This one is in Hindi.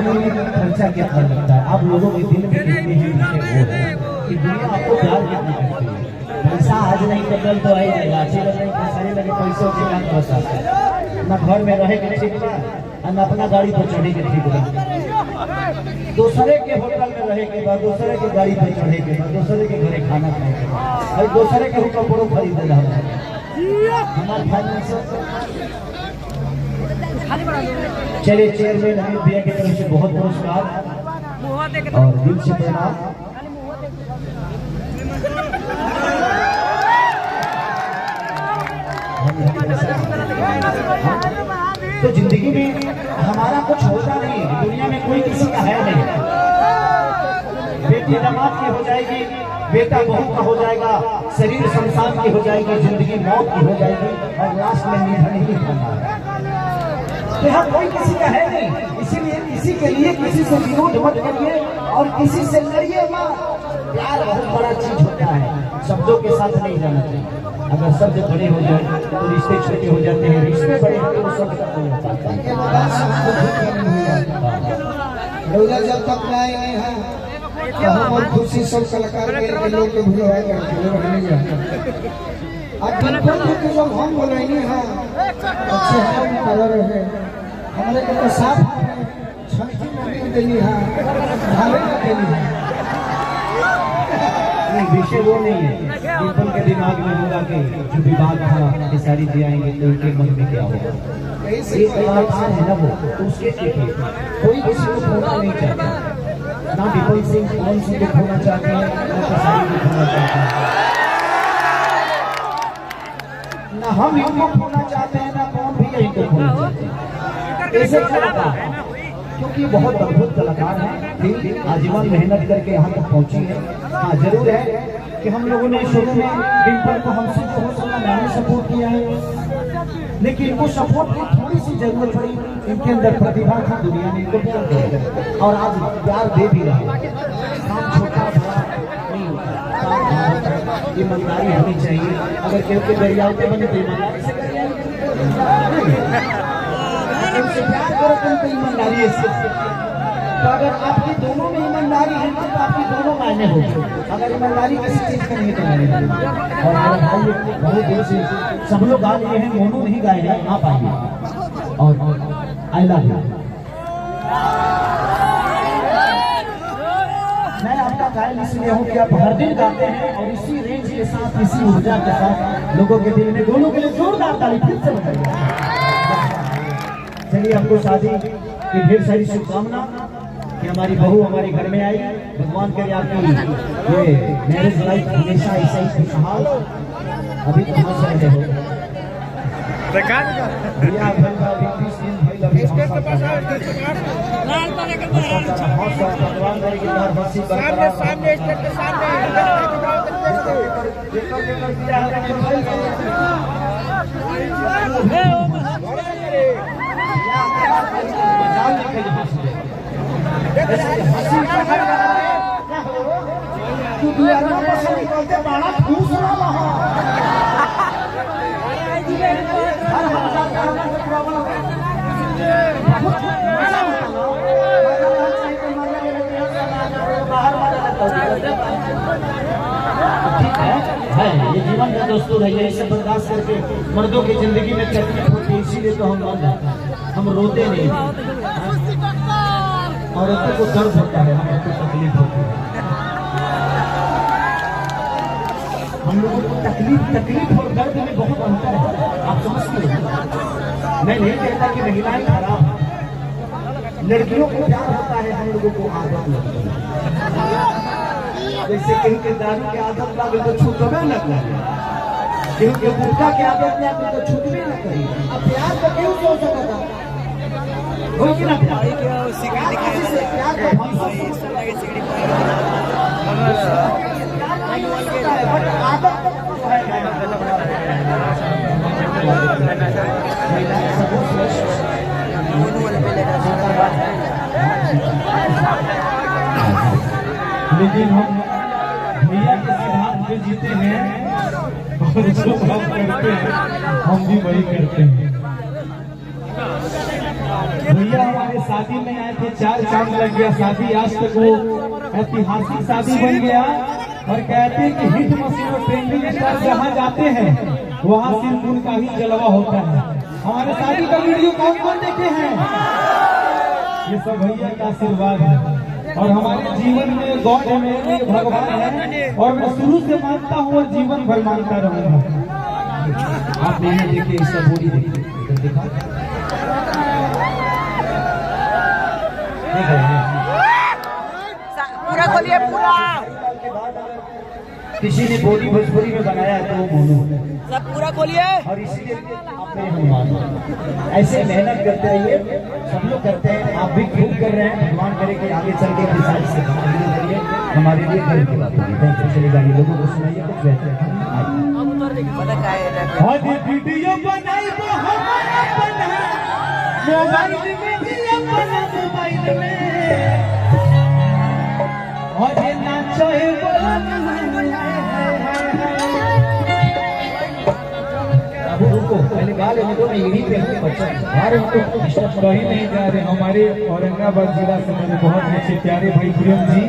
होने में खर्चा क्या कर लगता है? आप लोगों के दिल में कितने हैं कि दुनिया आपको प्यार कितना करती है। पैसा आज नहीं तो कल तो आई जाएगा, अच्छी लग रही सारे लगे पैसों के काम बस ना घर में रहे के ठीक बा ना अपना गाड़ी पर चढ़े के ठीक बा। दूसरे के होटल में रहे के बाद, दूसरे के गाड़ी पर चढ़े के बाद, दूसरे के घरे खाना खाए के बाद, दूसरे के कपड़ों खरीदे रहा हमारे फाइनेंशियल। चलिए चेयरमैन अमित भैया की तरफ से बहुत पुरस्कार और दिल से प्रणाम। तो जिंदगी में हमारा कुछ होता नहीं, दुनिया में कोई किसी का है नहीं। बेटी दामाद की हो जाएगी, बेटा बहू का हो जाएगा, शरीर शमशान की हो जाएगी, जिंदगी मौत की हो जाएगी और लास्ट में निधन ही होना है। तो यहाँ कोई किसी का है नहीं, इसीलिए किसी के लिए किसी से विरोध मत करिए और किसी से लड़िए मत। प्यार बहुत बड़ा चीज होता है, शब्दों के साथ नहीं जाना चाहिए। अगर शब्द बड़े हो जाए तो रिश्ते छोटे हो जाते हैं, रिश्ते बड़े होते तो सब जब तक लाए हैं हम और खुशी सब कलाकार के लोग के भूल अब जब हम बोलेंगे हैं अच्छे हम कलर है हमारे को साफ छठी में देनी है ढाले देनी है। विषय वो नहीं है, दीपन के दिमाग में होगा कि जो विवाद था कि सारी जी आएंगे तो उनके मन में क्या होगा। ये कलाकार है ना वो, तो उसके देखिए कोई किसी को खोना नहीं चाहता, ना विपुल सिंह कौन सी को खोना चाहते हैं, ना कसाई को खोना चाहते हैं, ना हम इनको खोना चाहते हैं, ना कौन भी इनको खोना चाहते हैं। ऐसे कलाकार क्योंकि बहुत अद्भुत कलाकार हैं, फिर आजीवन मेहनत करके यहाँ तक पहुंची है। हाँ जरूर है कि हम लोगों ने शुरू में डिम्पल को हमसे जो हो सका मैंने सपोर्ट किया है, लेकिन इनको सपोर्ट की थोड़ी सी जरूरत पड़ी। इनके अंदर प्रतिभा था, दुनिया ने इनको प्यार दिया और आज प्यार दे भी रहा है। काम छोटा बड़ा नहीं होता, ईमानदारी होनी चाहिए। अगर केव के दरियाते बने तो ईमानदारी से प्यार करो तो ईमानदारी है। तो अगर आपकी दोनों में ईमानदारी है तो आपकी दोनों मायने होगी। अगर ईमानदारी किसी चीज का नहीं तो और मेरा भाई बहुत देर से सब लोग गा लिए हैं, मोनू नहीं गाए हैं, आप आइए और आई लव यू। मैं आपका कायल इसलिए हूँ कि आप हर दिन गाते हैं और इसी रेंज के साथ, इसी ऊर्जा के साथ लोगों के दिल में, दोनों के लिए जोरदार ताली फिर से बताइए। चलिए आपको शादी की ढेर सारी शुभकामना कि हमारी बहू हमारे घर में आई। भगवान करे आपकी ये मैरिज लाइफ हमेशा ऐसा ही खुशहाल। अभी कहाँ से रहे हो भैया? भगवान करे कि है ये जीवन का दोस्तों है, यही सब बर्दाश्त करके मर्दों की जिंदगी में तकलीफ होती है, इसीलिए तो हम मान जाते हैं, हम रोते नहीं। औरतों को दर्द होता है, हमें को तकलीफ होती है। हम लोगों को तकलीफ और दर्द में बहुत अंतर है, आप समझते हो। मैं नहीं कहता कि महिलाएं खराब हैं, लड़कियों को प्यार होता है, हम लोगों को आदत लगती है। जैसे कहीं के दारू की आदत लगे तो छूटवे न करे, कहीं के गुटखा की आदत लगे तो छूटवे न करे। अब प्यार तो क्यों हो सकता है? हो कि ना प्यार लेकिन हम भैया के सिद्धांत पे जीते हैं और जो हम करते हैं हम भी वही करते हैं। भैया हमारे शादी में आए थे, 4 चांद लग गया शादी, आज तक वो ऐतिहासिक शादी बन गया। और कहते हैं कि हिट मशीन और ट्रेंडिंग स्टार जहाँ जाते हैं वहाँ सिर्फ उनका ही जलवा होता है। हमारे शादी का वीडियो कौन कौन देखे हैं? ये सब भैया का आशीर्वाद है और हमारे जीवन में गॉड है, मेरे लिए भगवान है और मैं शुरू से मानता हूँ और जीवन भर मानता रहूंगा। आप नहीं देखिए, इसका बोली देखिए, देखा पूरा खोलिए पूरा। किसी ने बोली भोजपुरी में बनाया है तो वो बोलो सब पूरा खोलिए। और इसीलिए आपने हनुमान ऐसे मेहनत करते रहिए, सब लोग करते हैं, आप भी खूब कर रहे हैं। भगवान करे कि आगे चल के किसान से करिए, हमारे लिए गर्व की बात होगी। Thank you. चलिए गाड़ी लोगों को सुनाइए कुछ बेहतर है। वीडियो बनाई तो हमारा बना मोबाइल में भी अपना मोबाइल में और ये नाचो पहले गा लेने दो, मैं यहीं पे हूँ बच्चा। अरे कहीं नहीं जा रहे। हमारे औरंगाबाद जिला से मेरे बहुत अच्छे प्यारे भाई प्रेम जी